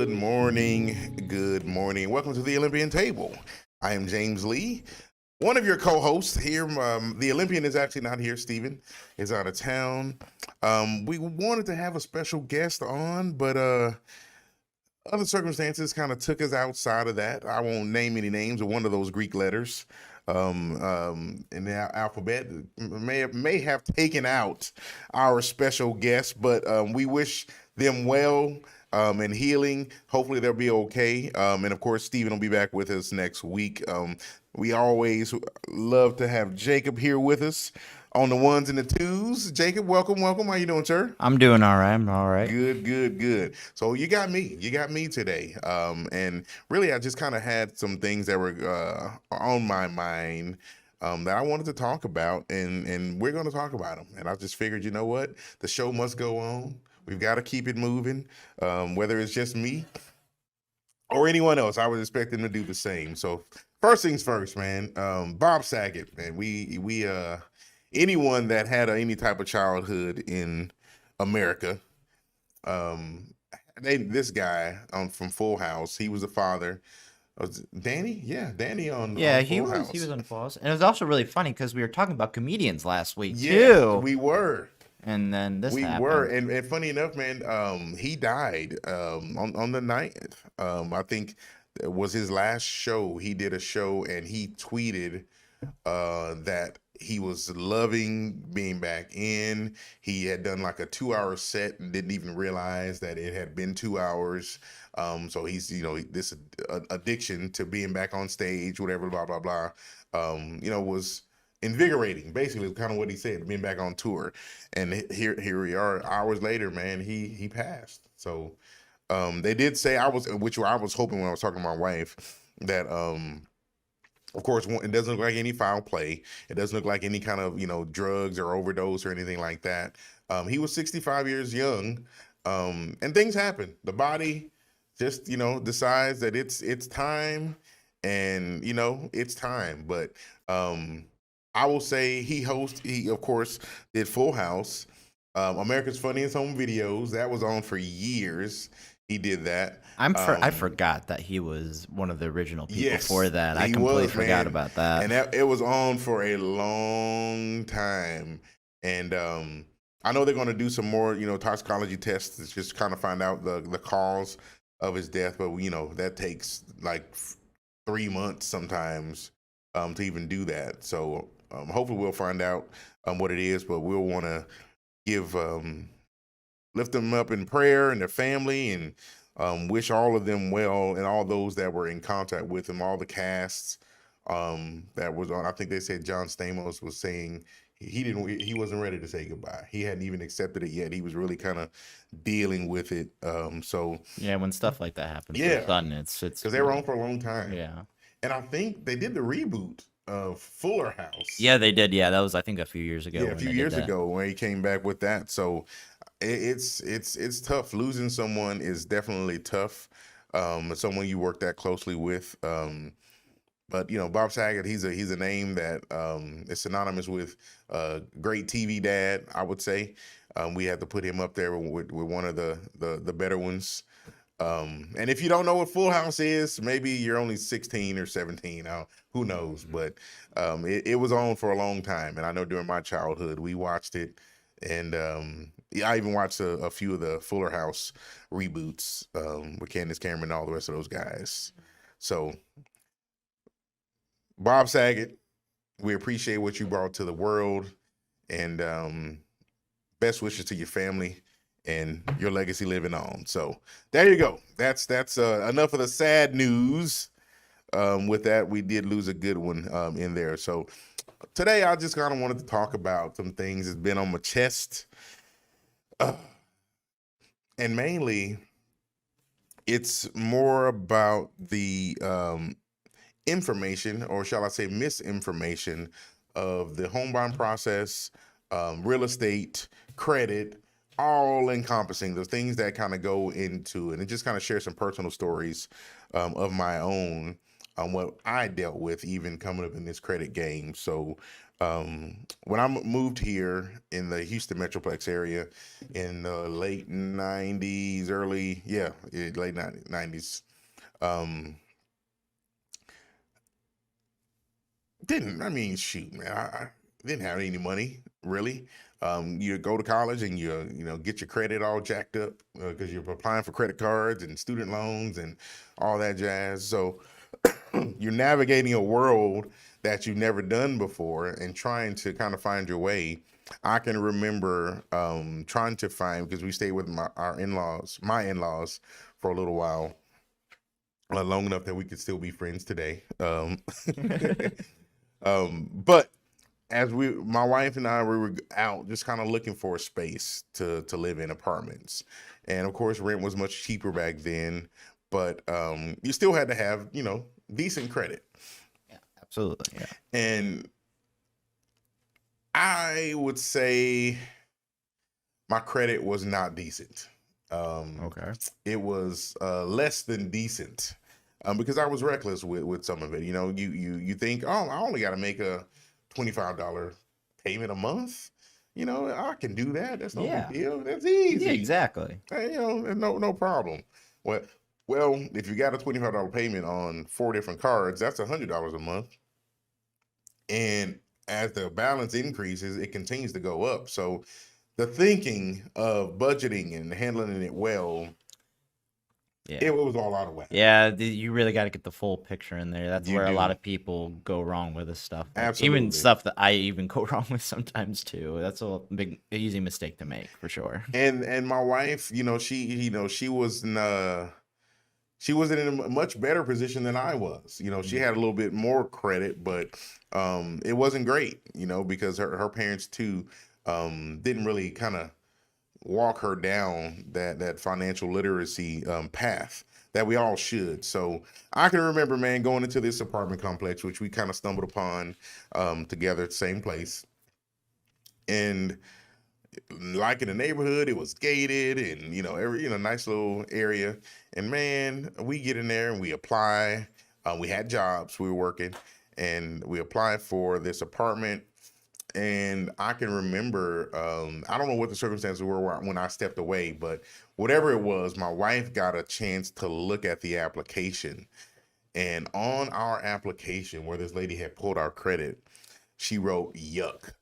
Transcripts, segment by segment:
Good morning. Good morning. Welcome to the Olympian Table. I am James Lee, one of your co-hosts here. The Olympian is actually not here. Steven is out of town. We wanted to have a special guest on, but other circumstances kind of took us outside of that. I won't name any names of one of those Greek letters in the alphabet may have taken out our special guest, but we wish them well and healing. Hopefully they'll be okay. And of course, Stephen will be back with us next week. We always love to have Jacob here with us on the ones and the twos. Jacob, welcome. How you doing, sir? I'm doing all right. I'm all right. Good. So you got me today. And really, I just kind of had some things that were on my mind that I wanted to talk about, and we're going to talk about them. And I just figured, you know what? The show must go on. We've got to keep it moving, whether it's just me or anyone else. I would expect them to do the same. So first things first, man. Bob Saget, man. We anyone that had any type of childhood in America, this guy from Full House, he was the father. Was Danny? Yeah, Danny on Full House. He was on Full House. And it was also really funny because we were talking about comedians last week, too. We were. And then this happened. We were. And funny enough, man, he died on the 9th. I think it was his last show. He did a show and he tweeted that he was loving being back in. He had done like a 2-hour set and didn't even realize that it had been 2 hours. So he's, this addiction to being back on stage, whatever, blah, blah, blah, was invigorating, basically, kind of what he said, being back on tour. And here we are hours later, man, he passed. So they did say, I was hoping when I was talking to my wife that, of course, it doesn't look like any foul play. It doesn't look like any kind of, drugs or overdose or anything like that. He was 65 years young, and things happen. The body just, decides that it's time, and, it's time. But I will say he, of course, did Full House, America's Funniest Home Videos. That was on for years. He did that. I forgot that he was one of the original people for that. I completely forgot about that. And it was on for a long time. And I know they're going to do some more, toxicology tests to just kind of find out the cause of his death. But, that takes like 3 months sometimes to even do that. So hopefully we'll find out what it is. But we'll want to give lift them up in prayer and their family, and wish all of them well, and all those that were in contact with him, all the casts that was on. I think they said John Stamos was saying he wasn't ready to say goodbye. He hadn't even accepted it yet. He was really kind of dealing with it. So yeah, when stuff like that happens, sudden, it's because they were on for a long time. Yeah, and I think they did the reboot of Fuller House. Yeah, they did. Yeah, that was, I think, a few years ago. Yeah, a few years ago when he came back with that. So it's tough. Losing someone is definitely tough. Someone you work that closely with. But Bob Saget, he's a name that is synonymous with great TV dad, I would say. We had to put him up there with one of the better ones. And if you don't know what Full House is, maybe you're only 16 or 17. Who knows? But it was on for a long time. And I know during my childhood, we watched it. And I even watched a few of the Fuller House reboots with Candace Cameron and all the rest of those guys. So, Bob Saget, we appreciate what you brought to the world. And best wishes to your family and your legacy living on. So there you go. That's enough of the sad news. With that, we did lose a good one in there. So today I just kind of wanted to talk about some things that's been on my chest. And mainly it's more about the information, or shall I say misinformation, of the home buying process, real estate, credit, all encompassing, the things that kind of go into it, and just kind of share some personal stories of my own on what I dealt with even coming up in this credit game. So When I moved here in the Houston Metroplex area in the late 90s, late 90s, shoot, man, I didn't have any money really. You go to college and you get your credit all jacked up because you're applying for credit cards and student loans and all that jazz. So you're navigating a world that you've never done before and trying to kind of find your way. I can remember trying to find, because we stayed with my in-laws for a little while, long enough that we could still be friends today. But as my wife and I, we were out just kind of looking for a space to live in, apartments. And of course, rent was much cheaper back then, but you still had to have, decent credit. Yeah, absolutely. Yeah. And I would say my credit was not decent. Okay. It was less than decent because I was reckless with some of it. You think, oh, I only got to make a $25 payment a month. I can do that. That's no big deal. That's easy. Yeah, exactly. No problem. Well, if you got a $25 payment on 4 different cards, that's $100 a month. And as the balance increases, it continues to go up. So the thinking of budgeting and handling it well, it was all out of whack. Yeah, you really got to get the full picture in there. That's where a lot of people go wrong with this stuff. Absolutely. Even stuff that I even go wrong with sometimes too. That's a easy mistake to make for sure. And my wife, she was in a much better position than I was. She had a little bit more credit, but it wasn't great, because her parents too didn't really kind of walk her down that financial literacy path that we all should. So I can remember, man, going into this apartment complex, which we kind of stumbled upon together at the same place. And like in the neighborhood, it was gated and, every, nice little area. And man, we get in there and we apply. We had jobs, we were working, and we applied for this apartment. And I can remember, I don't know what the circumstances were when I stepped away, but whatever it was, my wife got a chance to look at the application. And on our application, where this lady had pulled our credit, she wrote yuck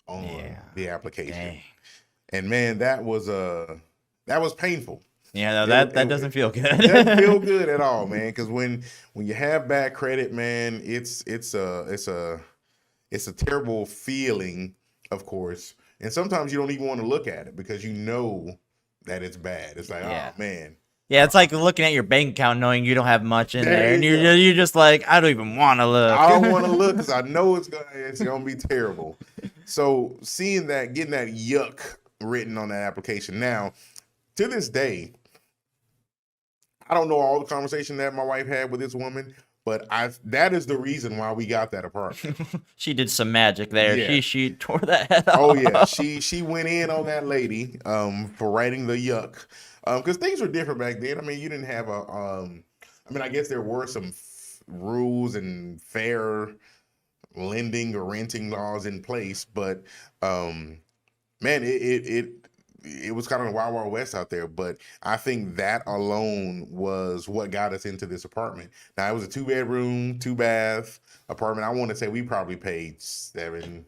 on the application. Dang. And man, that was painful. Yeah, no, that doesn't feel good. It doesn't feel good at all, man. Because when you have bad credit, man, it's a terrible feeling, of course. And sometimes you don't even want to look at it because you know that it's bad. It's like, oh man. Yeah, it's like looking at your bank account knowing you don't have much in there, and you're just like, I don't even want to look. I don't want to look because I know it's gonna be terrible. So seeing that, getting that yuck written on that application. Now, to this day, I don't know all the conversation that my wife had with this woman, but that is the reason why we got that apartment. She did some magic there. Yeah. She tore that head off. Oh yeah, she went in on that lady for writing the yuck. Because things were different back then. I mean, you didn't have I guess there were some rules and fair lending or renting laws in place, but man, it was kind of the Wild Wild West out there. But I think that alone was what got us into this apartment. Now, it was a 2-bedroom, 2-bath apartment. I want to say we probably paid $700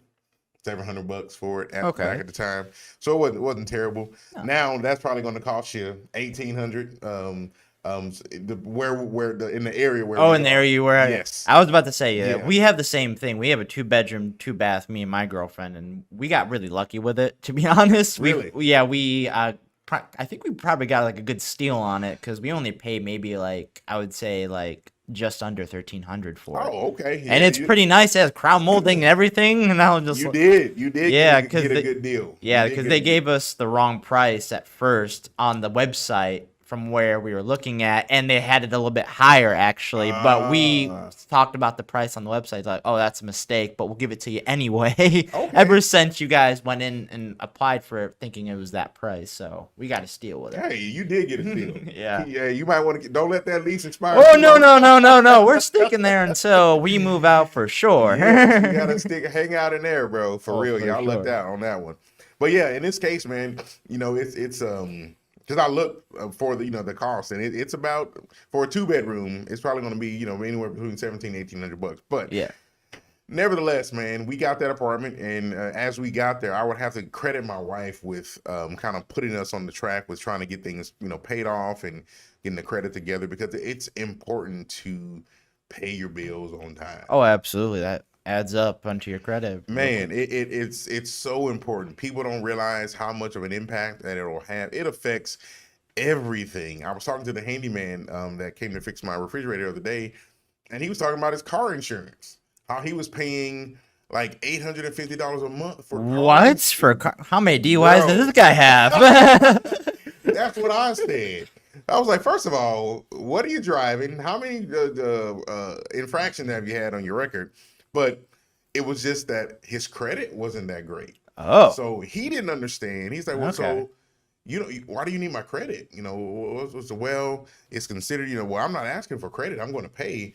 for it back at the time, so it wasn't terrible. No. Now that's probably going to cost you $1,800. In the area where in the area you were. Yes, I was about to say we have the same thing. We have a 2-bedroom, 2-bath. Me and my girlfriend, and we got really lucky with it. To be honest, really, I think we probably got like a good steal on it because we only paid maybe I would say just under $1,300 for it. Oh, okay. Yeah, and it's pretty nice. It has crown molding and everything. And I was just you did get a good deal. Yeah, because they gave us the wrong price at first on the website from where we were looking at, and they had it a little bit higher actually. But we talked about the price on the website, like, oh, that's a mistake, but we'll give it to you anyway. Okay. Ever since you guys went in and applied for it, thinking it was that price, so we got a steal with it. Hey, you did get a steal. Yeah. Yeah, you might want to don't let that lease expire. Oh no! We're sticking there until we move out for sure. Yeah, you gotta hang out in there, bro. For real, for y'all sure. lucked out on that one. But yeah, in this case, man, you know, it's because I look for the the cost, and it's about, for a 2-bedroom, it's probably going to be anywhere between $1,700-$1,800. But Yeah. nevertheless, man, we got that apartment, and as we got there, I would have to credit my wife with kind of putting us on the track with trying to get things paid off and getting the credit together, because it's important to pay your bills on time. Oh, absolutely. That adds up onto your credit. Man, it's so important. People don't realize how much of an impact that it'll have. It affects everything. I was talking to the handyman that came to fix my refrigerator the other day, and he was talking about his car insurance. How he was paying like $850 a month for What? How many DUIs Bro. does this guy have? That's what I said. I was like, first of all, what are you driving? How many infractions have you had on your record? But it was just that his credit wasn't that great. Oh. So he didn't understand. He's like, well, Okay. so why do you need my credit? Well, it's considered, well, I'm not asking for credit. I'm going to pay.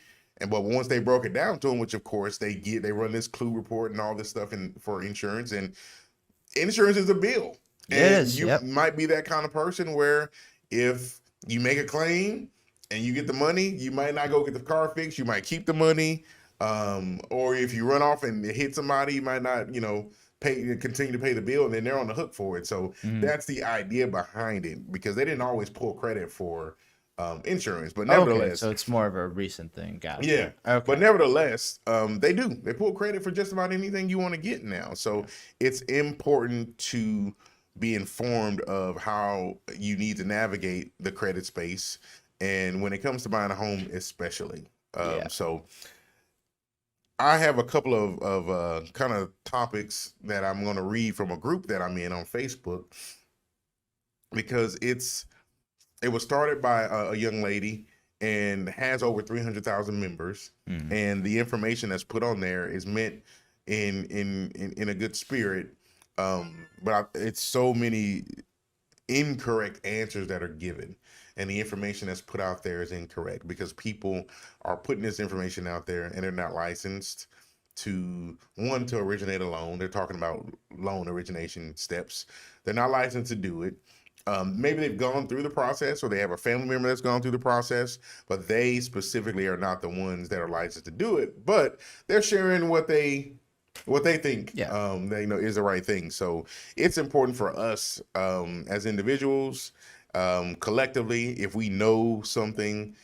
But once they broke it down to him, which of course they run this clue report and all this stuff for insurance, and insurance is a bill. It And is, you yep. might be that kind of person where if you make a claim and you get the money, you might not go get the car fixed. You might keep the money. Or if you run off and hit somebody, you might not, continue to pay the bill, and then they're on the hook for it. So that's the idea behind it, because they didn't always pull credit for insurance. But nevertheless, Okay, so it's more of a recent thing. Got it. yeah. Okay. But nevertheless, they pull credit for just about anything you want to get now. So it's important to be informed of how you need to navigate the credit space, and when it comes to buying a home, especially. Yeah. So I have a couple of kind of topics that I'm going to read from a group that I'm in on Facebook, because it was started by a young lady and has over 300,000 members. And the information that's put on there is meant in a good spirit. But it's so many incorrect answers that are given, and the information that's put out there is incorrect, because people are putting this information out there and they're not licensed to originate a loan. They're talking about loan origination steps. They're not licensed to do it. Maybe they've gone through the process, or they have a family member that's gone through the process, but they specifically are not the ones that are licensed to do it. But they're sharing what they think they is the right thing. So it's important for us as individuals, collectively, if we know something,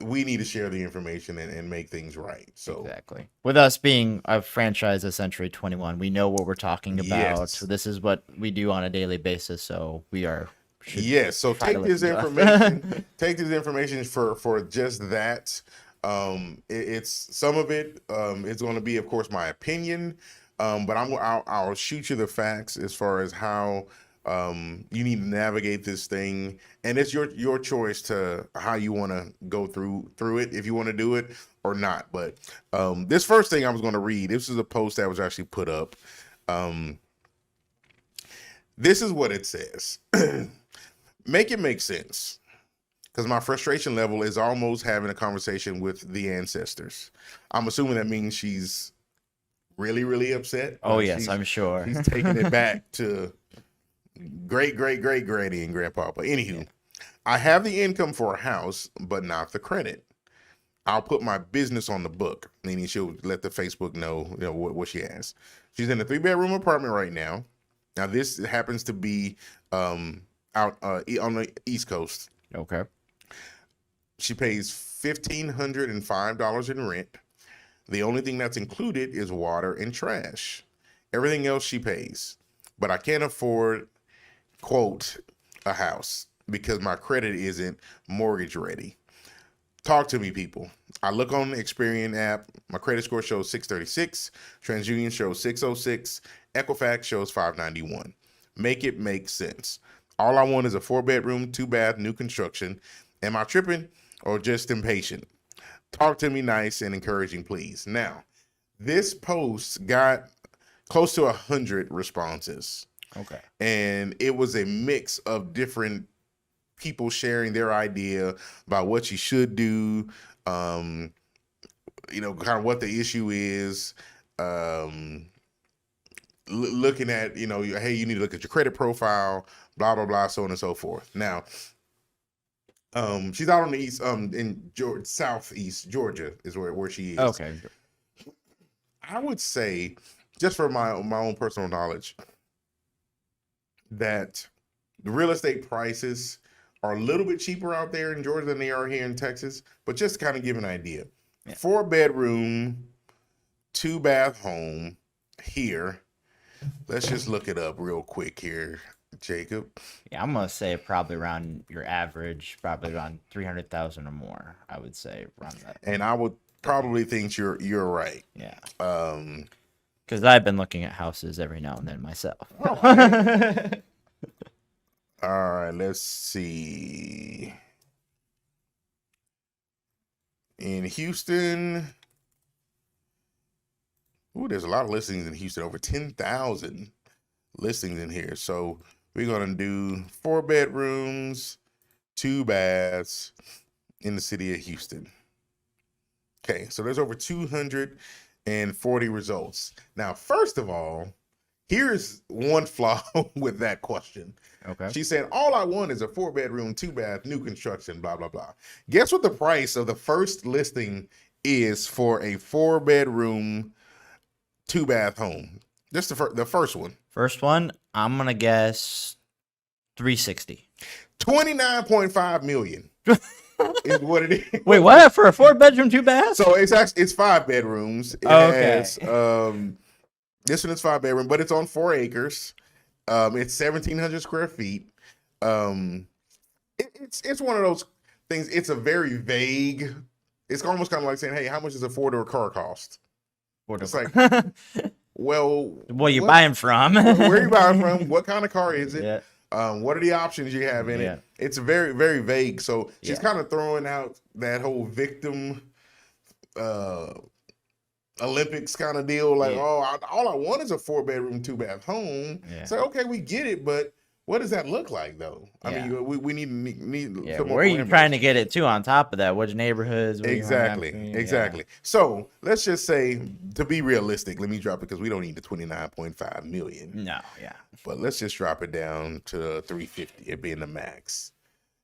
we need to share the information and make things right. So Exactly. With us being a franchise of Century 21, we know what we're talking about. Yes. So this is what we do on a daily basis. So we are. yes, so try to take this listen to us. information, take this information for just that. It's some of it. It's going to be, of course, my opinion, but I'll shoot you the facts as far as how you need to navigate this thing, and it's your choice to how you want to go through it, if you want to do it or not. But this first thing I was going to read, this is a post that was actually put up. This is what it says. Make it make sense, because my frustration level is almost having a conversation with the ancestors. I'm assuming that means she's really, really upset. Oh, yes, I'm sure. She's taking it back to great granny and grandpa. But anywho, I have the income for a house, but not the credit. I'll put my business on the book, meaning she'll let the Facebook know, what she has. She's in a 3-bedroom apartment right now. Now, this happens to be out on the East Coast. Okay. She pays $1,505 in rent. The only thing that's included is water and trash. Everything else she pays. But I can't afford, quote, a house, because my credit isn't mortgage ready. Talk to me, people. I look on the Experian app. My credit score shows 636. TransUnion shows 606. Equifax shows 591. Make it make sense. All I want is a 4-bedroom, 2-bath, new construction. Am I tripping or just impatient? Talk to me nice and encouraging, please. Now, this post got close to 100 responses. Okay. And it was a mix of different people sharing their idea about what you should do, kind of what the issue is, looking at, hey, you need to look at your credit profile, blah, blah, blah, so on and so forth. Now, she's out on the east, in southeast Georgia is where she is. Okay. I would say, just for my own personal knowledge, that the real estate prices are a little bit cheaper out there in Georgia than they are here in Texas, but just to kind of give an idea. Yeah. 4-bedroom, 2-bath home here. Let's just look it up real quick here, Jacob. Yeah, I'm gonna say probably around your average, probably around 300,000 or more. I would say around that. And I would probably think you're right. Yeah. Um, Because I've been looking at houses every now and then myself. all right, let's see. In Houston, there's a lot of listings in Houston, over 10,000 listings in here. So we're going to do 4 bedrooms, 2 baths in the city of Houston. Okay, so there's over 240 results. Now, first of all, here's one flaw with that question. Okay. She said, all I want is a 4-bedroom, 2-bath, new construction, blah, blah, blah. Guess what the price of the first listing is for a 4-bedroom, 2-bath home? Just the first one. First one, I'm gonna guess 360. $29.5 million is what it is. Wait, what? For a 4-bedroom, 2-bath? So it's 5 bedrooms. It has, this one is 5 bedroom, but it's on 4 acres. It's 1,700 square feet. It's one of those things. It's a very vague. It's almost kind of like saying, "Hey, how much does a 4-door car cost?" It's like, well, where you buying from? Where are you buying from? What kind of car is it? Yeah. What are the options you have in it? It's very, very vague. So she's kind of throwing out that whole victim Olympics kind of deal. Like, all I want is a 4-bedroom, 2-bath home. Yeah. So, okay, we get it, but what does that look like, though? I mean, we need some more. Where are you trying to get it to on top of that? Which neighborhoods? Exactly. So let's just say, to be realistic, let me drop it because we don't need the $29.5 million. No, yeah. But let's just drop it down to 350, it being the max,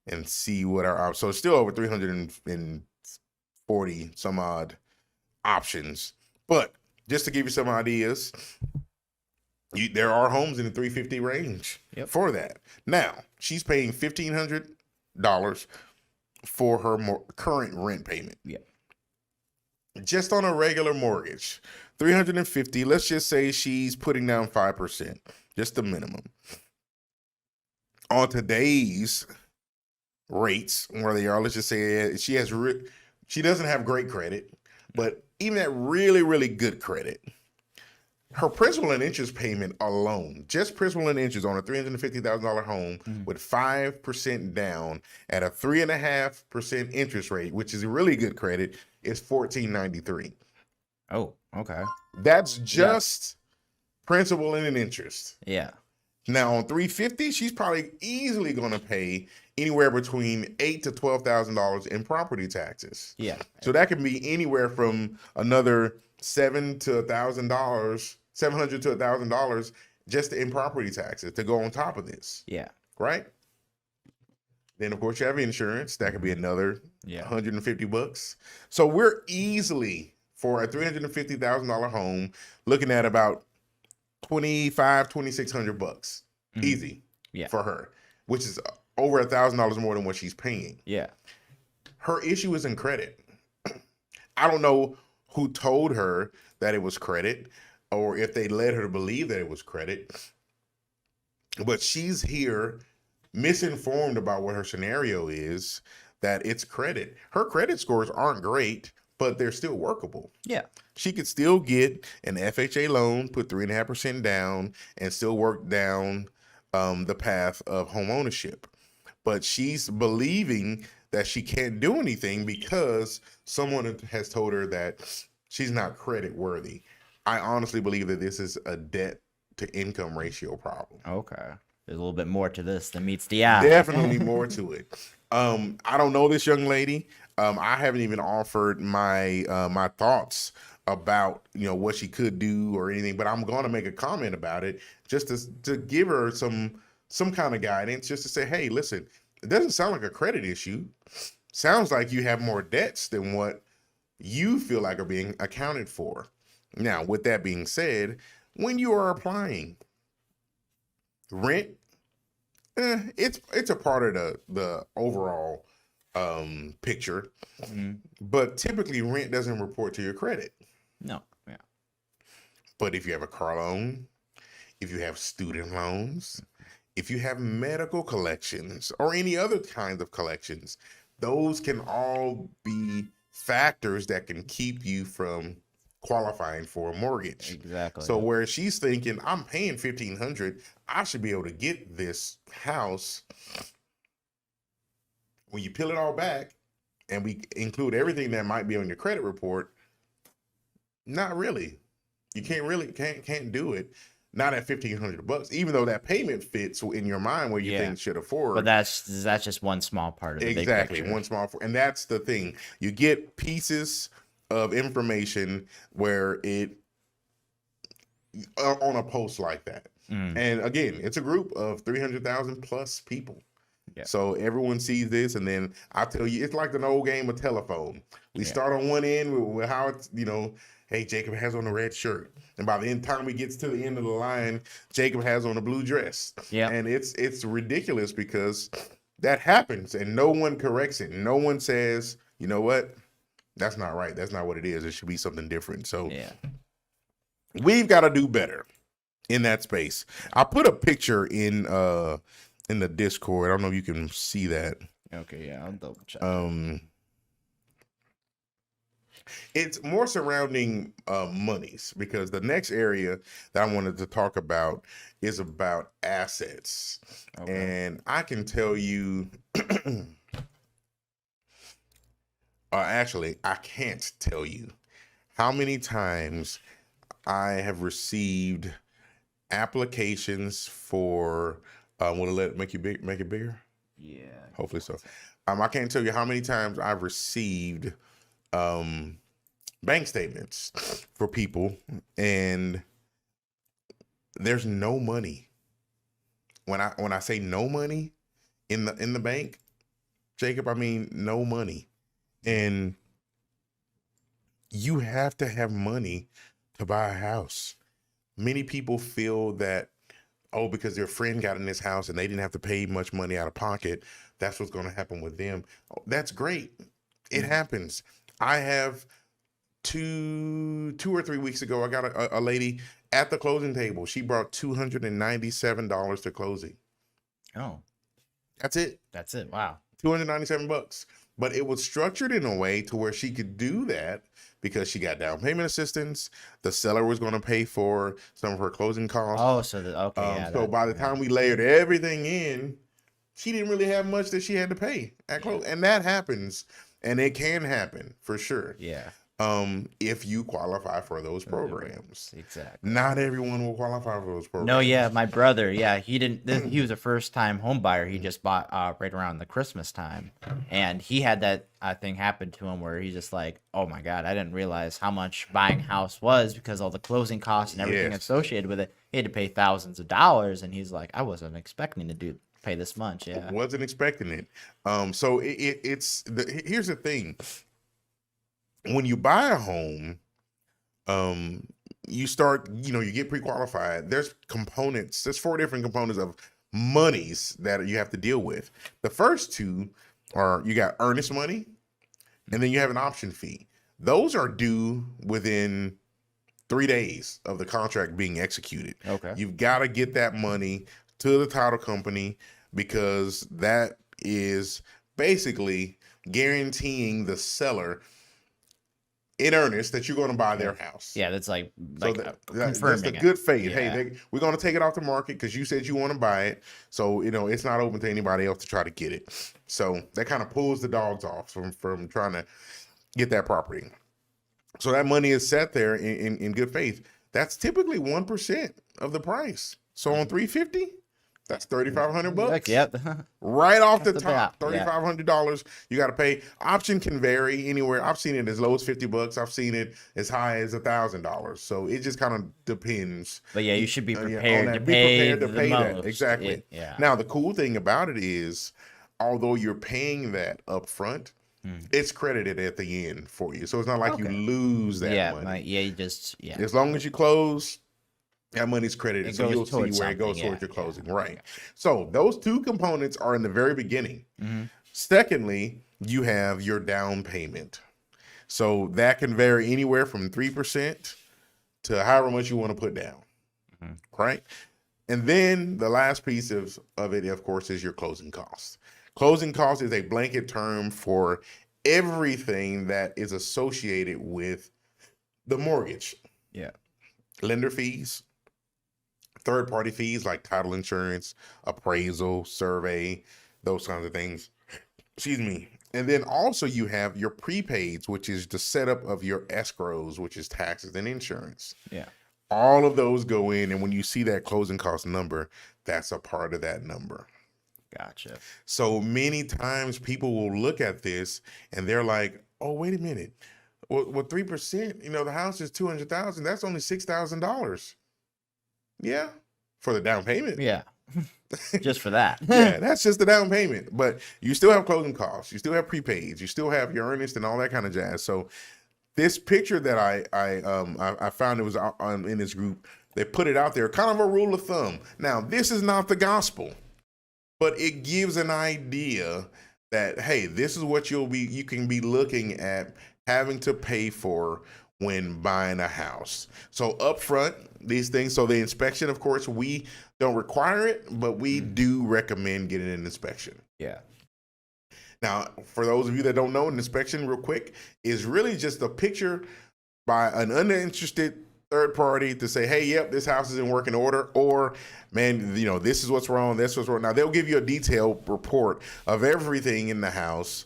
and see what our so it's still over 340 some odd options. But just to give you some ideas, there are homes in the 350 range for that. Now, she's paying $1,500 for her current rent payment. Yeah. Just on a regular mortgage, $350. Let's just say she's putting down 5%, just the minimum. On today's rates, where they are, let's just say she doesn't have great credit, but even at really, really good credit, her principal and interest payment alone, just principal and interest on a $350,000 home with 5% down at a 3.5% interest rate, which is a really good credit, is $1,493. Oh, okay. That's just principal and an interest. Yeah. Now on 350, she's probably easily going to pay anywhere between $8,000 to $12,000 in property taxes. Yeah. So that can be anywhere from another $700 to $1,000 just in property taxes to go on top of this. Yeah. Right? Then of course you have insurance. That could be another $150. So we're easily, for a $350,000 home, looking at about $2,600 easy for her, which is over $1,000 more than what she's paying. Yeah. Her issue is in credit. I don't know who told her that it was credit or if they led her to believe that it was credit, but she's here misinformed about what her scenario is, that it's credit. Her credit scores aren't great, but they're still workable. Yeah. She could still get an FHA loan, put 3.5% down, and still work down the path of home ownership. But she's believing that she can't do anything because someone has told her that she's not credit worthy. I honestly believe that this is a debt to income ratio problem. Okay. There's a little bit more to this than meets the eye. Definitely more to it. I don't know this young lady. I haven't even offered my my thoughts about what she could do or anything, but I'm going to make a comment about it just to give her some kind of guidance, just to say, hey, listen, it doesn't sound like a credit issue. Sounds like you have more debts than what you feel like are being accounted for. Now, with that being said, when you are applying rent, it's a part of the overall picture, but typically rent doesn't report to your credit. No, yeah. But if you have a car loan, if you have student loans, if you have medical collections or any other kinds of collections, those can all be factors that can keep you from qualifying for a mortgage. Exactly. So where she's thinking, I'm paying $1,500, I should be able to get this house. When you peel it all back and we include everything that might be on your credit report, not really. You can't do it. Not at $1,500, even though that payment fits in your mind where you think should afford. But that's just one small part of the big picture. One small, and that's the thing. You get pieces of information where it on a post like that, and again, it's a group of 300,000 plus people. Yeah. So everyone sees this, and then I tell you, it's like an old game of telephone. We start on one end with how it's, hey, Jacob has on a red shirt. And by the time we get to the end of the line, Jacob has on a blue dress. Yeah. And it's ridiculous because that happens and no one corrects it. No one says, you know what? That's not right. That's not what it is. It should be something different. So we've got to do better in that space. I put a picture in the Discord. I don't know if you can see that. Okay, yeah, I'll double check. It's more surrounding monies, because the next area that I wanted to talk about is about assets. Okay. And I can tell you, actually, I can't tell you how many times I have received applications for, will it let it make it bigger? Yeah. Hopefully so. I can't tell you how many times I've received bank statements for people, and there's no money. When I say no money in the bank, Jacob, I mean no money. And you have to have money to buy a house. Many people feel that, oh, because their friend got in this house and they didn't have to pay much money out of pocket, that's what's going to happen with them. Oh, that's great. It happens. I have two or 3 weeks ago, I got a lady at the closing table. She brought $297 to closing. Oh, that's it. Wow. $297. But it was structured in a way to where she could do that because she got down payment assistance. The seller was going to pay for some of her closing costs. Oh, so so by the time we layered everything in, she didn't really have much that she had to pay at close. And that happens, and it can happen for sure. Yeah. If you qualify for those programs. Exactly. Not everyone will qualify for those programs. No, yeah, my brother, he didn't. He was a first-time home buyer. He just bought right around the Christmas time, and he had that thing happen to him where he's just like, "Oh my God, I didn't realize how much buying a house was because all the closing costs and everything associated with it. He had to pay thousands of dollars," and he's like, "I wasn't expecting to pay this much." Yeah, wasn't expecting it. So here's the thing. When you buy a home, you start, you get pre-qualified. There's 4 different components of monies that you have to deal with. The first 2 are, you got earnest money, and then you have an option fee. Those are due within 3 days of the contract being executed. Okay. You've got to get that money to the title company, because that is basically guaranteeing the seller. in earnest that you're going to buy their house. Yeah, that's like So that's confirming the it. good faith. Yeah. Hey, we're going to take it off the market because you said you want to buy it. So, it's not open to anybody else to try to get it. So that kind of pulls the dogs off from trying to get that property. So that money is set there in good faith. That's typically 1% of the price. So on 350, that's $3,500. Yep. Right off the the top, bat, yeah. $3,500 you got to pay. Option can vary anywhere. I've seen it as low as $50. I've seen it as high as $1,000. So it just kind of depends. But yeah, you should be on prepared that. to Be pay prepared to the pay that. most. Exactly. Yeah. Now the cool thing about it is, although you're paying that up front, it's credited at the end for you. So it's not like you lose that money. As long as you close, that money's credited. So you'll see where it goes towards your closing. Right. So those two components are in the very beginning. Secondly, you have your down payment. So that can vary anywhere from 3% to however much you want to put down. Right. And then the last piece of it, of course, is your closing costs. Closing costs is a blanket term for everything that is associated with the mortgage. Yeah. Lender fees, third-party fees like title insurance, appraisal, survey, those kinds of things. Excuse me. And then also you have your prepaids, which is the setup of your escrows, which is taxes and insurance. Yeah. All of those go in, and when you see that closing cost number, that's a part of that number. Gotcha. So many times people will look at this and they're like, "Oh, wait a minute. Well, 3%. The house is $200,000. That's only $6,000." Yeah, for the down payment. Yeah, just for that. Yeah, that's just the down payment. But you still have closing costs. You still have prepaids. You still have your earnest and all that kind of jazz. So this picture that I found, it was in this group. They put it out there, kind of a rule of thumb. Now, this is not the gospel, but it gives an idea that, hey, this is what you can be looking at having to pay for when buying a house. So upfront, these things. So the inspection, of course, we don't require it, but we do recommend getting an inspection. Yeah. Now, for those of you that don't know, an inspection, real quick, is really just a picture by an uninterested third party to say, hey, yep, this house is in working order, or, man, this is what's wrong, this was wrong. Now, they'll give you a detailed report of everything in the house,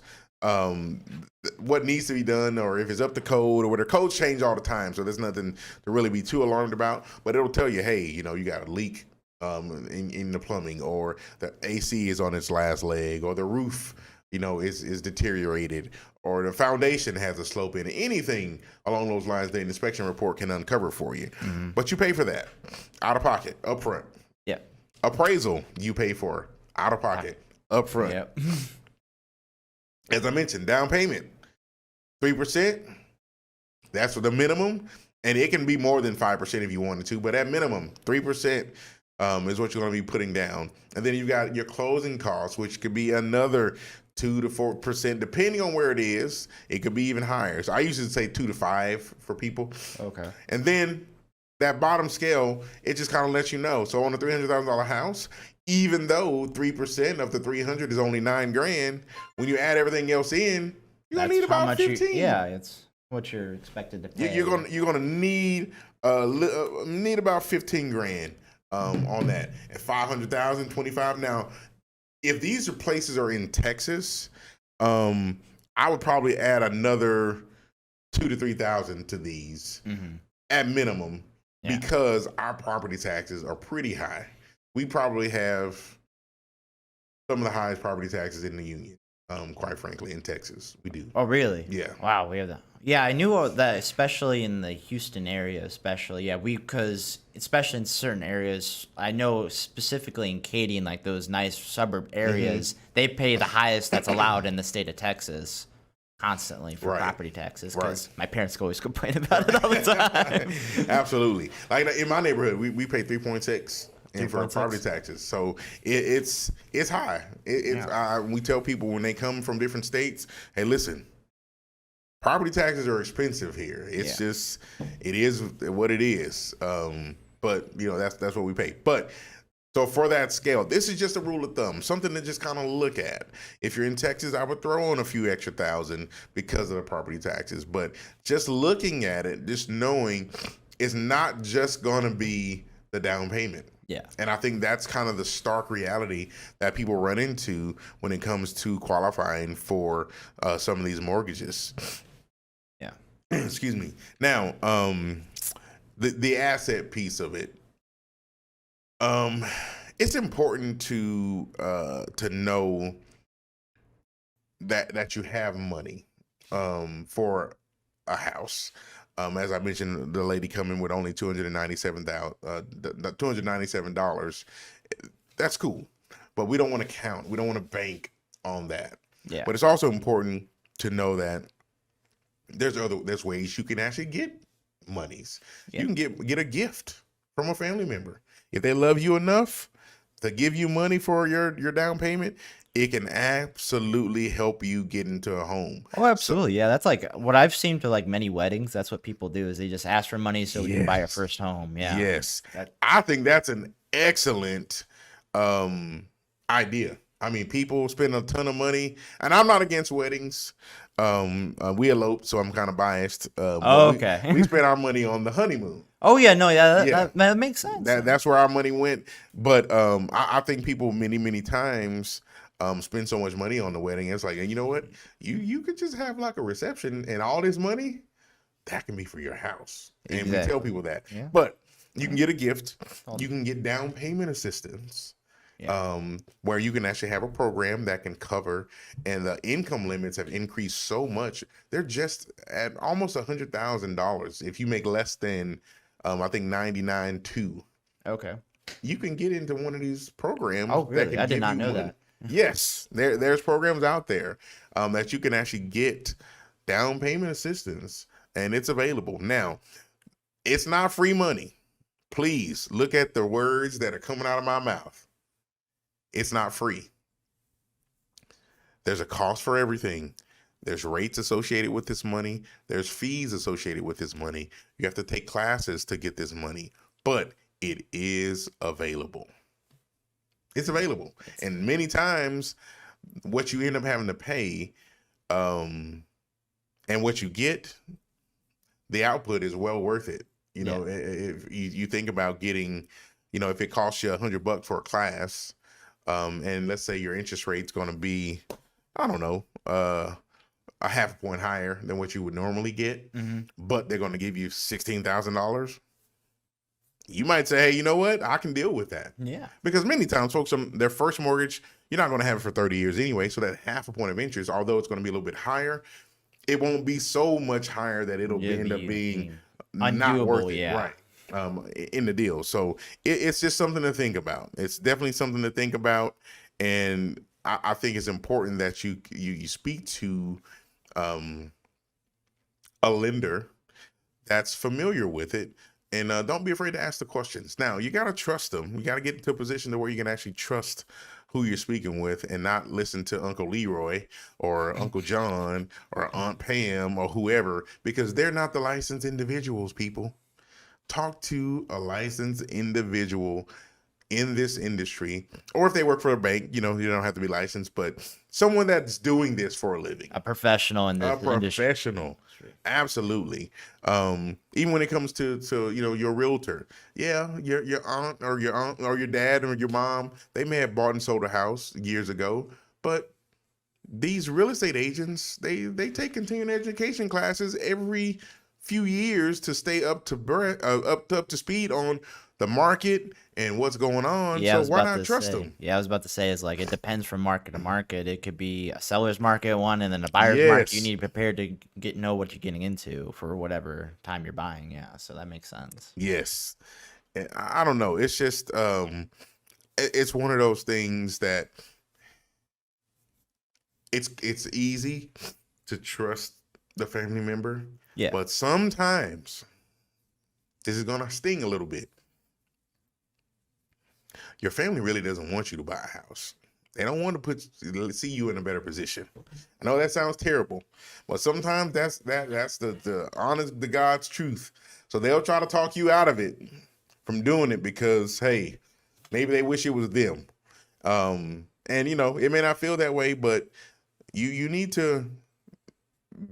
what needs to be done, or if it's up to code, or whether codes change all the time, so there's nothing to really be too alarmed about. But it'll tell you, hey, you got a leak in the plumbing, or the AC is on its last leg, or the roof is deteriorated, or the foundation has a slope in it. Anything along those lines, the inspection report can uncover for you. But you pay for that out of pocket, up front. Yeah. Appraisal, you pay for out of pocket, up front. Yep. As I mentioned, down payment, 3%. That's the minimum. And it can be more than 5% if you wanted to, but at minimum, 3% is what you're going to be putting down. And then you've got your closing costs, which could be another 2 to 4%, depending on where it is. It could be even higher. So I usually say 2 to 5 for people. Okay. And then that bottom scale, it just kind of lets you know. So on a $300,000 house, even though 3% of the 300 is only $9,000, when you add everything else in, you're gonna need about 15. It's what you're expected to pay. You're gonna need about 15 grand on that. At 500,000, 25. Now, if these places are in Texas, I would probably add another 2,000 to 3,000 to these at minimum, because our property taxes are pretty high. We probably have some of the highest property taxes in the union, quite frankly, in Texas. We do. Oh, really? Yeah. Wow, we have that. Yeah, I knew that, especially in the Houston area, especially. Yeah, because especially in certain areas, I know specifically in Katy and like those nice suburb areas, they pay the highest that's allowed in the state of Texas constantly for property taxes, because my parents always complain about it all the time. Absolutely. Like in my neighborhood, we pay 3.6. And for property taxes, so it's high. We tell people when they come from different states, hey, listen, property taxes are expensive here. It's just, it is what it is. But that's what we pay. But So for that scale, this is just a rule of thumb, something to just kind of look at. If you're in Texas, I would throw on a few extra thousand because of the property taxes. But just looking at it, just knowing it's not just going to be the down payment. Yeah. And I think that's kind of the stark reality that people run into when it comes to qualifying for some of these mortgages. Yeah. Excuse me. Now, the asset piece of it. It's important to know that you have money for a house. As I mentioned, the lady coming with only $297. That's cool, but we don't want to count. We don't want to bank on that. Yeah. But it's also important to know that there's ways you can actually get monies. Yeah. You can get a gift from a family member. If they love you enough to give you money for your down payment, it can absolutely help you get into a home. Oh, absolutely. Yeah, that's like what I've seen to like many weddings. That's what people do is they just ask for money so we can buy a first home. Yeah. Yes. I think that's an excellent idea. I mean, people spend a ton of money, and I'm not against weddings. We eloped, so I'm kind of biased. Okay. We spent our money on the honeymoon. Oh yeah, no, yeah, that makes sense. That's where our money went. But I think people many times spend so much money on the wedding. It's like, and you know what? You could just have like a reception, and all this money that can be for your house. And Exactly. we tell people that. Yeah. But you can get a gift. You can get down payment assistance. Yeah. Where you can actually have a program that can cover, and the income limits have increased so much. They're just at almost $100,000. If you make less than, I think 99.2, Okay. you can get into one of these programs. Oh, that really? can I did give not you know money. that. Yes, there's programs out there that you can actually get down payment assistance, and it's available. Now, it's not free money. Please look at the words that are coming out of my mouth. It's not free. There's a cost for everything. There's rates associated with this money. There's fees associated with this money. You have to take classes to get this money, but it is available. It's available. And many times what you end up having to pay and what you get, the output is well worth it. You know, if you think about getting, you know, if it costs you $100 for a class, and let's say your interest rate's going to be, I don't know, a half a point higher than what you would normally get, but they're going to give you $16,000. You might say, hey, you know what? I can deal with that. Yeah. Because many times folks, their first mortgage, you're not going to have it for 30 years anyway. So that half a point of interest, although it's going to be a little bit higher, it won't be so much higher that it'll end up being not worth it. Right. In the deal. So it's just something to think about. It's definitely something to think about. And I think it's important that you speak to a lender that's familiar with it. And don't be afraid to ask the questions. Now, you got to trust them. You got to get into a position to where you can actually trust who you're speaking with and not listen to Uncle Leroy or Uncle John or Aunt Pam or whoever, because they're not the licensed individuals, people. Talk to a licensed individual in this industry, or if they work for a bank, you know, you don't have to be licensed, but someone that's doing this for a living. A professional in this industry. A professional. Absolutely. Even when it comes to you know, your realtor, your aunt or your dad or your mom, they may have bought and sold a house years ago, but these real estate agents, they take continuing education classes every few years to stay up to speed on the market and what's going on. Yeah, so why not trust them? Yeah, I was about to say, is like, it depends from market to market. It could be a seller's market one and then a buyer's market. You need to be prepared to know what you're getting into for whatever time you're buying. Yeah, so that makes sense. Yes. I don't know. It's just it's one of those things that it's easy to trust the family member. Yeah. But sometimes this is gonna sting a little bit. Your family really doesn't want you to buy a house. They don't want to see you in a better position. I know that sounds terrible, but sometimes that's the honest to God's truth. So they'll try to talk you out of it from doing it because, hey, Maybe they wish it was them. And it may not feel that way, but you need to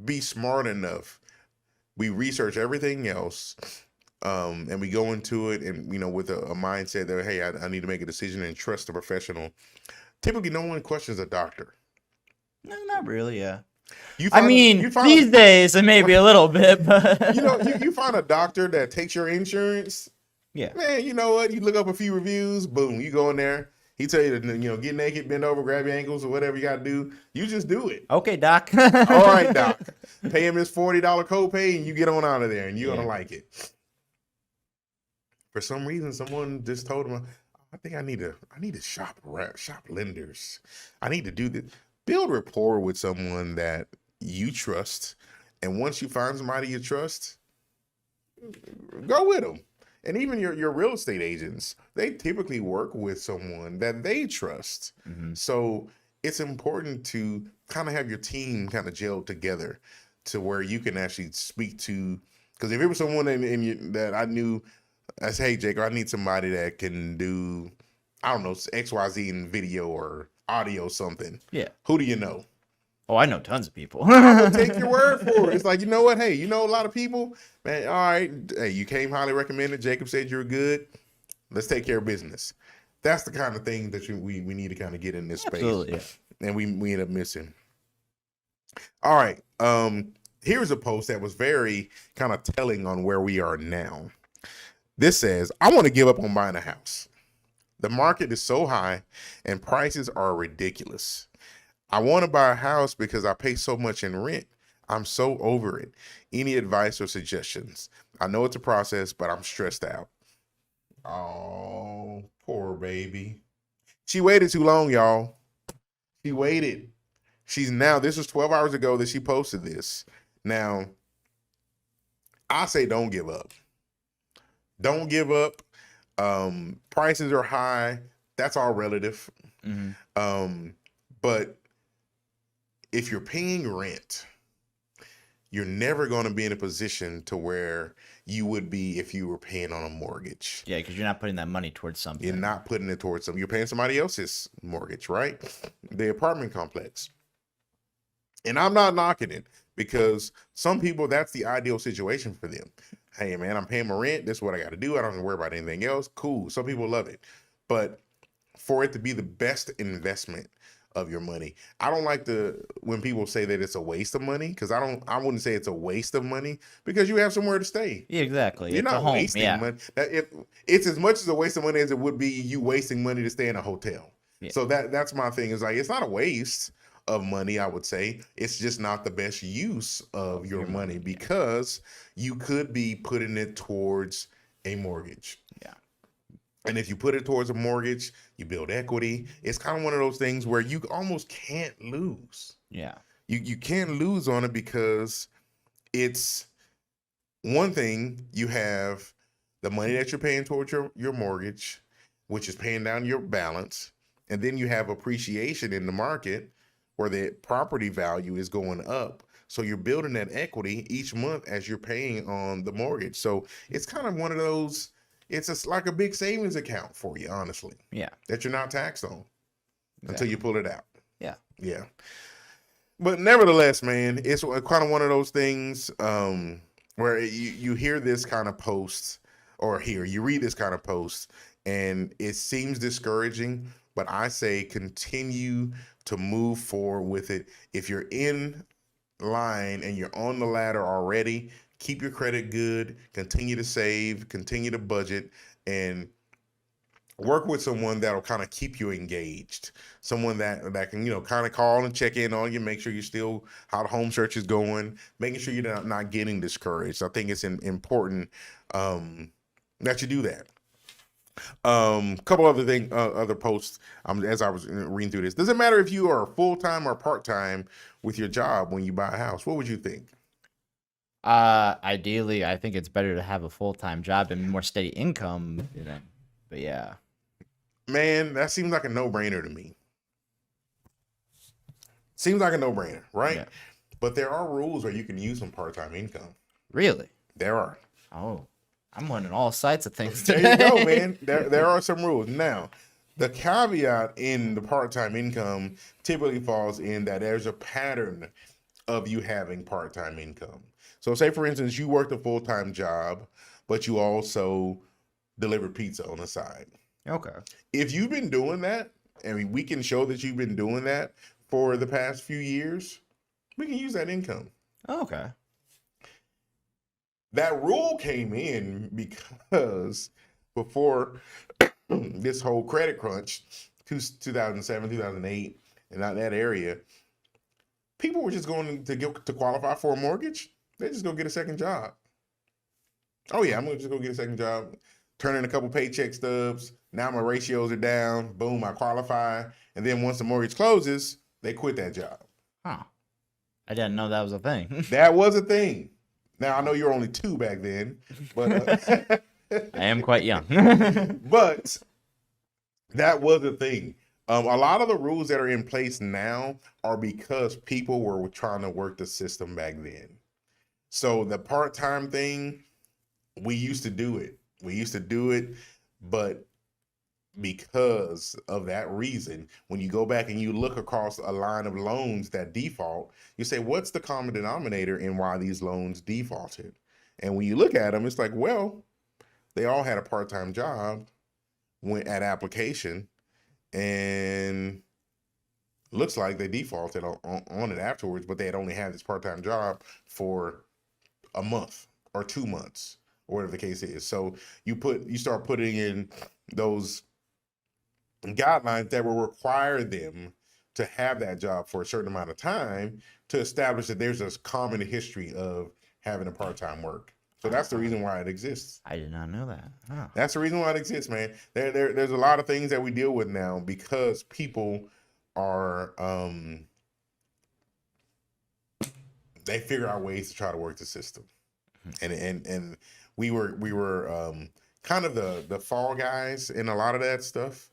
be smart enough. We research everything else, and we go into it, and with a mindset that, hey, I need to make a decision and trust a professional. Typically, no one questions a doctor. No, not really. Yeah. You I find mean, these days it may be a little bit, but you find a doctor that takes your insurance. yeah. Man, you know what? You look up a few reviews, boom, you go in there. He tell you to, get naked, bend over, grab your ankles, or whatever you got to do. You just do it. Okay, doc. All right, doc. Pay him his $40 copay, and you get on out of there, and you're gonna like it. For some reason, someone just told him, I think I need to shop lenders. I need to do this. Build rapport with someone that you trust, and once you find somebody you trust, go with them. And even your real estate agents, they typically work with someone that they trust. Mm-hmm. So it's important to kind of have your team kind of gelled together to where you can actually speak to. Because if it was someone that I knew, I say, hey, Jake, I need somebody that can do, I don't know, XYZ in video or audio something. Yeah. Who do you know? Oh, I know tons of people. I will take your word for it. It's like, you know what? Hey, you know a lot of people? Man, all right. Hey, you came highly recommended. Jacob said you were good. Let's take care of business. That's the kind of thing that we need to kind of get in this space. Absolutely, yeah. And we end up missing. All right. Here's a post that was very kind of telling on where we are now. This says, I want to give up on buying a house. The market is so high and prices are ridiculous. I want to buy a house because I pay so much in rent. I'm so over it. Any advice or suggestions? I know it's a process, but I'm stressed out. Oh, poor baby. She waited too long, y'all. She waited. This was 12 hours ago that she posted this. Now, I say don't give up. Don't give up. Prices are high. That's all relative. Mm-hmm. But if you're paying rent, you're never going to be in a position to where you would be if you were paying on a mortgage. Yeah, because you're not putting that money towards something. You're not putting it towards something. You're paying somebody else's mortgage, right? The apartment complex. And I'm not knocking it because some people, that's the ideal situation for them. Hey, man, I'm paying my rent. This is what I got to do. I don't have to worry about anything else. Cool. Some people love it. But for it to be the best investment of your money, I don't like when people say that it's a waste of money, because I wouldn't say it's a waste of money because you have somewhere to stay. Yeah, exactly. You're it's not a home. wasting money. It's as much as a waste of money as it would be you wasting money to stay in a hotel. Yeah. So that's my thing, is like, it's not a waste of money, I would say. It's just not the best use of your money, because you could be putting it towards a mortgage. Yeah. And if you put it towards a mortgage, you build equity. It's kind of one of those things where you almost can't lose. Yeah. You can't lose on it, because it's one thing, you have the money that you're paying towards your mortgage, which is paying down your balance. And then you have appreciation in the market where the property value is going up. So you're building that equity each month as you're paying on the mortgage. So it's kind of one of those, it's like a big savings account for you, honestly. Yeah. That you're not taxed on until you pull it out. Yeah. Yeah. But nevertheless, man, it's kind of one of those things where you hear this kind of post, or you read this kind of post, and it seems discouraging, but I say continue to move forward with it. If you're in line and you're on the ladder already, keep your credit good, continue to save, continue to budget, and work with someone that'll kind of keep you engaged. Someone that can, kind of call and check in on you, make sure you're still, how the home search is going, making sure you're not getting discouraged. I think it's important that you do that. Couple other posts as I was reading through this. Does it matter if you are full-time or part-time with your job when you buy a house? What would you think? Ideally, I think it's better to have a full-time job and more steady income. But yeah. Man, that seems like a no-brainer to me. Seems like a no-brainer, right? Yeah. But there are rules where you can use some part-time income. Really? There are. Oh. I'm learning all sides of things There today. you go, man. There are some rules. Now, the caveat in the part-time income typically falls in that there's a pattern of you having part-time income. So say, for instance, you worked a full-time job, but you also delivered pizza on the side. Okay. If you've been doing that, I mean, we can show that you've been doing that for the past few years, we can use that income. Okay. That rule came in because before this whole credit crunch, 2007, 2008, and out that area, people were just going to qualify for a mortgage. They just go get a second job. Oh yeah, I'm gonna just go get a second job, turn in a couple paycheck stubs. Now my ratios are down. Boom, I qualify. And then once the mortgage closes, they quit that job. Huh. I didn't know that was a thing. That was a thing. Now I know you were only 2 back then, but I am quite young. but that was a thing. A lot of the rules that are in place now are because people were trying to work the system back then. So the part-time thing, we used to do it, but because of that reason, when you go back and you look across a line of loans that default, you say, what's the common denominator in why these loans defaulted? And when you look at them, it's like, well, they all had a part-time job at application, and looks like they defaulted on it afterwards, but they had only had this part-time job for a month or 2 months, or whatever the case is. So you start putting in those guidelines that will require them to have that job for a certain amount of time to establish that there's a common history of having a part-time work. So that's the reason why it exists. I did not know that. Oh. That's the reason why it exists, man. There's a lot of things that we deal with now because people are they figure out ways to try to work the system. And we were kind of the fall guys in a lot of that stuff.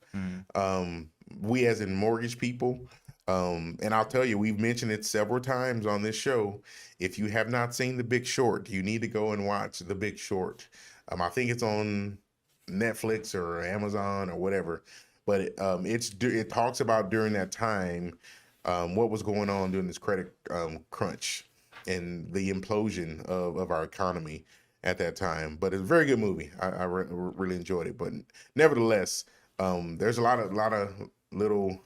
We as in mortgage people. And I'll tell you, we've mentioned it several times on this show. If you have not seen The Big Short, you need to go and watch The Big Short. I think it's on Netflix or Amazon or whatever. But it talks about during that time what was going on during this credit crunch and the implosion of our economy at that time. But it's a very good movie. I really enjoyed it. But nevertheless, there's a lot of little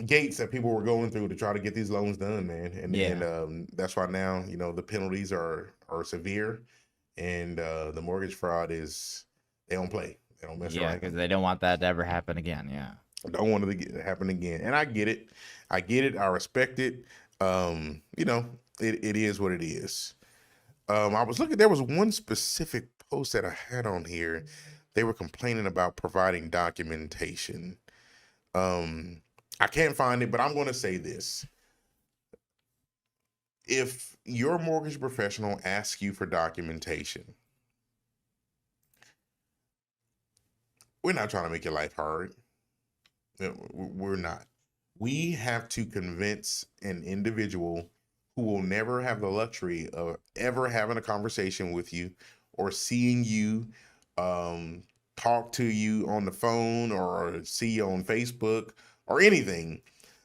gates that people were going through to try to get these loans done, man. And that's why now, the penalties are severe, and the mortgage fraud they don't play. They don't mess around. Yeah, because they don't want that to ever happen again. Yeah. Don't want it to happen again. And I get it. I respect it. It is what it is. I was looking, there was one specific post that I had on here. They were complaining about providing documentation. I can't find it, but I'm going to say this. If your mortgage professional asks you for documentation, we're not trying to make your life hard. We're not. We have to convince an individual who will never have the luxury of ever having a conversation with you or seeing you, talk to you on the phone or see you on Facebook or anything,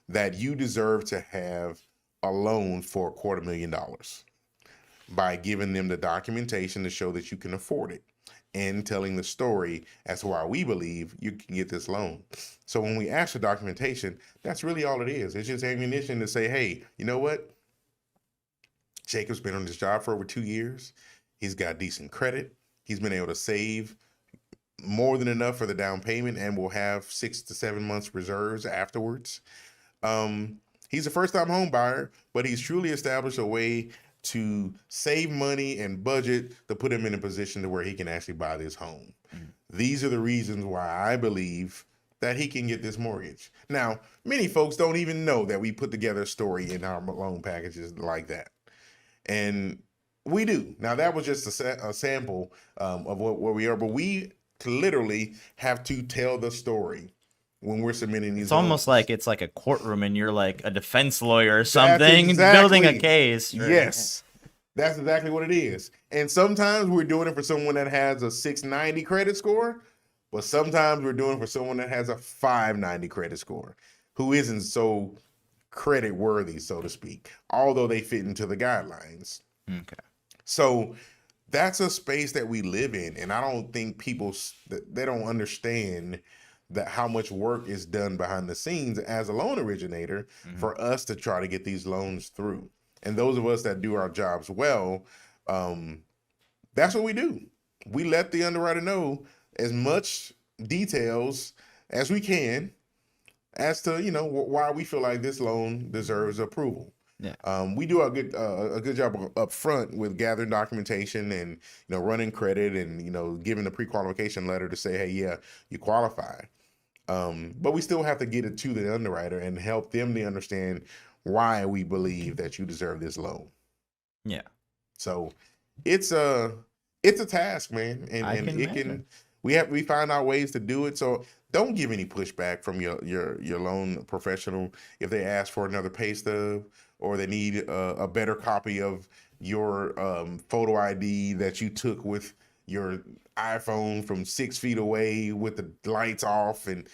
that you deserve to have a loan for $250,000 by giving them the documentation to show that you can afford it and telling the story as to why we believe you can get this loan. So when we ask for documentation, that's really all it is. It's just ammunition to say, hey, you know what? Jacob's been on this job for over 2 years. He's got decent credit. He's been able to save more than enough for the down payment and will have 6 to 7 months reserves afterwards. He's a first-time home buyer, but he's truly established a way to save money and budget to put him in a position to where he can actually buy this home. These are the reasons why I believe that he can get this mortgage. Now, many folks don't even know that we put together a story in our loan packages like that. And we do. Now, that was just a sample of what we are, but we literally have to tell the story when we're submitting these. It's almost like it's like a courtroom and you're like a defense lawyer or something, exactly, building a case. Yes. That's exactly what it is. And sometimes we're doing it for someone that has a 690 credit score, but sometimes we're doing it for someone that has a 590 credit score, who isn't so credit worthy, so to speak, although they fit into the guidelines. Okay. So that's a space that we live in, and I don't think people, they don't understand that how much work is done behind the scenes as a loan originator for us to try to get these loans through. And those of us that do our jobs well, that's what we do. We let the underwriter know as much details as we can as to, you know, why we feel like this loan deserves approval. Yeah. We do a good job up front with gathering documentation and, you know, running credit and, you know, giving the pre-qualification letter to say, hey, yeah, you qualify. But we still have to get it to the underwriter and help them to understand why we believe that you deserve this loan. Yeah. So it's a task, man, and it can. We find out ways to do it. So don't give any pushback from your loan professional if they ask for another pay stub or they need a better copy of your photo ID that you took with your iPhone from 6 feet away with the lights off, and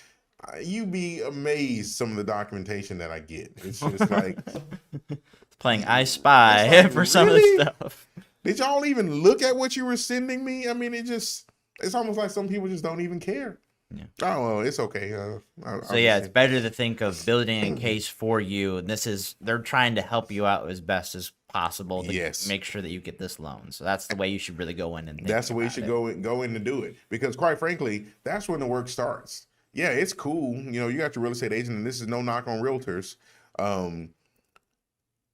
you'd be amazed some of the documentation that I get. It's just like playing I Spy like, for some of really? the stuff. Did y'all even look at what you were sending me? I mean, it's almost like some people just don't even care. Yeah. Oh, well, it's okay. So yeah, it's better to think of building a case for you, and they're trying to help you out as best as possible to make sure that you get this loan. So that's the way you should really go in and think that's the way you about should it. go in and do it, because quite frankly, that's when the work starts. Yeah, it's cool. You know, you got your real estate agent, and this is no knock on realtors.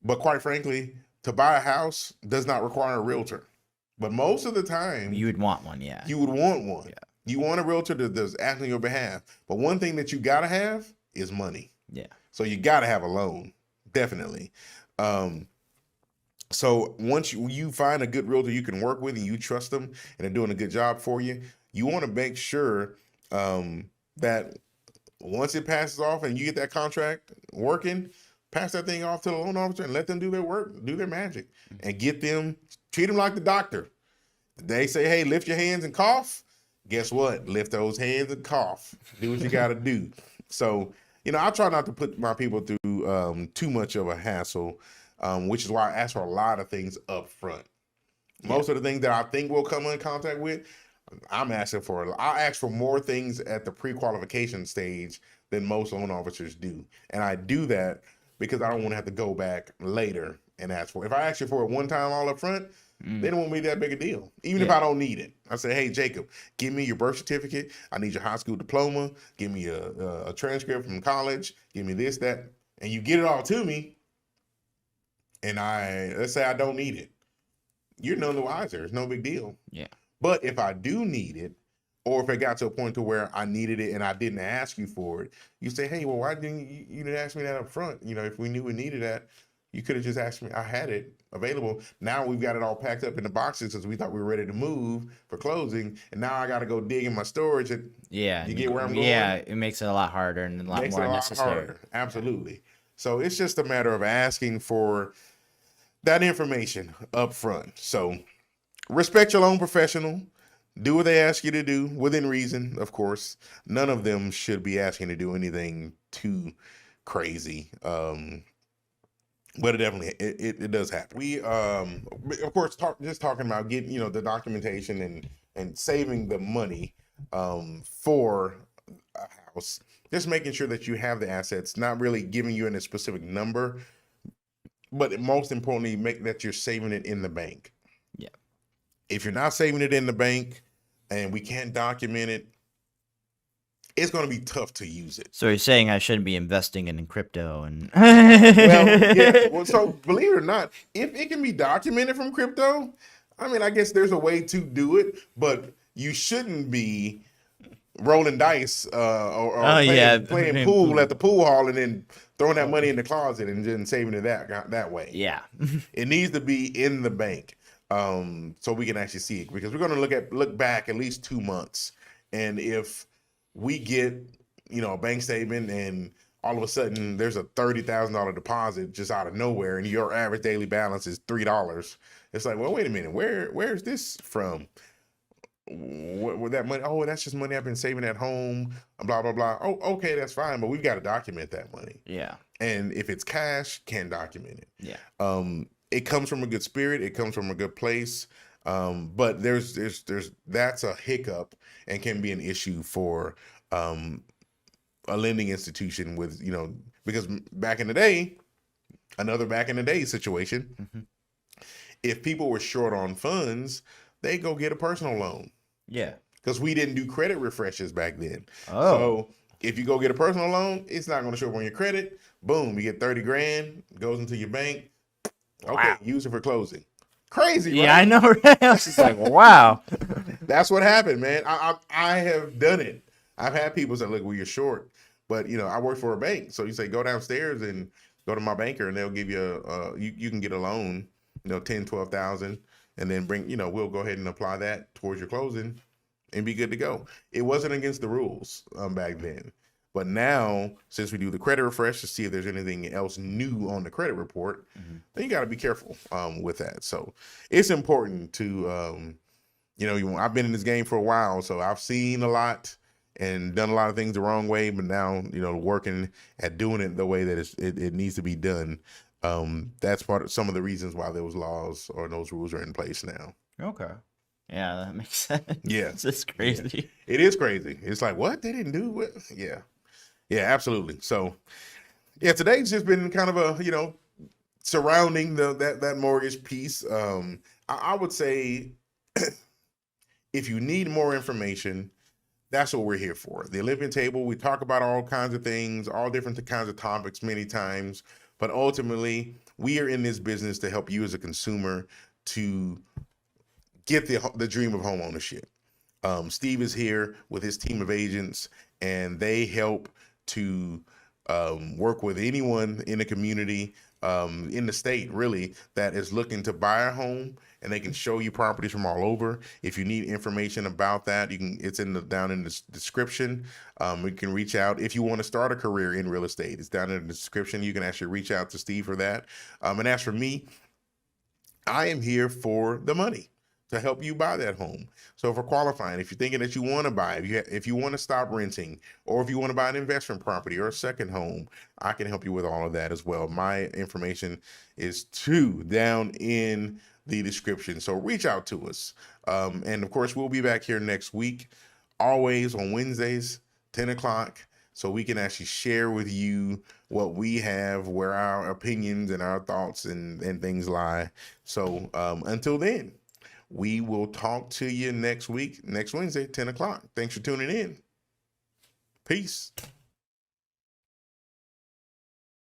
But quite frankly, to buy a house does not require a realtor. But most of the time, You would want one, yeah. you would want one. Yeah. You want a realtor that's acting on your behalf. But one thing that you gotta have is money. Yeah. So you gotta have a loan, definitely. So once you find a good realtor you can work with and you trust them and they're doing a good job for you, you want to make sure that once it passes off and you get that contract working, pass that thing off to the loan officer and let them do their work, do their magic, and treat them like the doctor. They say, hey, lift your hands and cough. Guess what? Lift those hands and cough. Do what you got to do. So, you know, I try not to put my people through too much of a hassle, which is why I ask for a lot of things up front. Most of the things that I think we'll come in contact with, I ask for more things at the pre-qualification stage than most loan officers do. And I do that because I don't want to have to go back later and ask for it. If I ask you for it one time all up front, they don't want me that big a deal. Even if I don't need it. I say, hey, Jacob, give me your birth certificate. I need your high school diploma. Give me a transcript from college. Give me this, that. And you get it all to me. And let's say I don't need it. You're none the wiser. It's no big deal. Yeah. But if I do need it, or if it got to a point to where I needed it and I didn't ask you for it, you say, hey, well, why didn't you didn't ask me that up front? You know, if we knew we needed that, you could have just asked me. I had it available. Now we've got it all packed up in the boxes because we thought we were ready to move for closing. And now I got to go dig in my storage. You get where I'm going? Yeah, it makes it a lot harder and a lot more unnecessary. Absolutely. So it's just a matter of asking for that information up front. So respect your loan professional. Do what they ask you to do within reason, of course. None of them should be asking to do anything too crazy. But it does happen. We of course talking about getting the documentation and saving the money for a house. Just making sure that you have the assets, not really giving you a specific number, but most importantly, make that you're saving it in the bank. Yeah. If you're not saving it in the bank and we can't document it, it's going to be tough to use it. So you're saying I shouldn't be investing in crypto and well, yeah. Well, so believe it or not, if it can be documented from crypto, I mean, I guess there's a way to do it, but you shouldn't be rolling dice or playing pool at the pool hall and then throwing that money in the closet and then saving it that way. Yeah. It needs to be in the bank so we can actually see it, because we're going to look back at least 2 months, and if we get a bank statement and all of a sudden there's a $30,000 deposit just out of nowhere, and your average daily balance is $3. It's like, well, wait a minute, where's this from? What that money? Oh, that's just money I've been saving at home. Blah blah blah. Oh, okay, that's fine, but we've got to document that money. Yeah. And if it's cash, can document it. Yeah. It comes from a good spirit. It comes from a good place. But there's that's a hiccup and can be an issue for a lending institution with, because back in the day, another back in the day situation, Mm-hmm. if people were short on funds, they go get a personal loan. Yeah. Because we didn't do credit refreshes back then. Oh. So if you go get a personal loan, it's not going to show up on your credit. Boom, you get 30 grand, goes into your bank. Okay, Wow. use it for closing. Crazy, Yeah, right? I know. Right? I was just like, wow. That's what happened, man. I have done it. I've had people say, look, well, you're short. But, I work for a bank. So you say, go downstairs and go to my banker, and they'll give you you can get a loan, 10, 12,000, and then we'll go ahead and apply that towards your closing and be good to go. It wasn't against the rules back then. But now, since we do the credit refresh to see if there's anything else new on the credit report, then you got to be careful with that. So it's important to, I've been in this game for a while, so I've seen a lot and done a lot of things the wrong way. But now, working at doing it the way that it needs to be done, that's part of some of the reasons why those laws or those rules are in place now. Okay. Yeah, that makes sense. Yeah. It's just crazy. It is crazy. It's like, what? They didn't do it? Yeah. Yeah, absolutely. So, yeah, today's just been kind of a, surrounding that mortgage piece. I would say if you need more information, that's what we're here for. The Olympian Table, we talk about all kinds of things, all different kinds of topics many times, but ultimately we are in this business to help you as a consumer to get the dream of home ownership. Steve is here with his team of agents, and they help to work with anyone in the community, in the state, really, that is looking to buy a home, and they can show you properties from all over. If you need information about that, it's down in the description. You can reach out if you want to start a career in real estate. It's down in the description. You can actually reach out to Steve for that. And as for me, I am here for the money to help you buy that home. So for qualifying, if you're thinking that you want to buy, if you want to stop renting, or if you want to buy an investment property or a second home, I can help you with all of that as well. My information is down in the description. So reach out to us. And of course, we'll be back here next week, always on Wednesdays, 10 o'clock. So we can actually share with you what we have, where our opinions and our thoughts and things lie. So until then, we will talk to you next week, next Wednesday, 10 o'clock. Thanks for tuning in. Peace.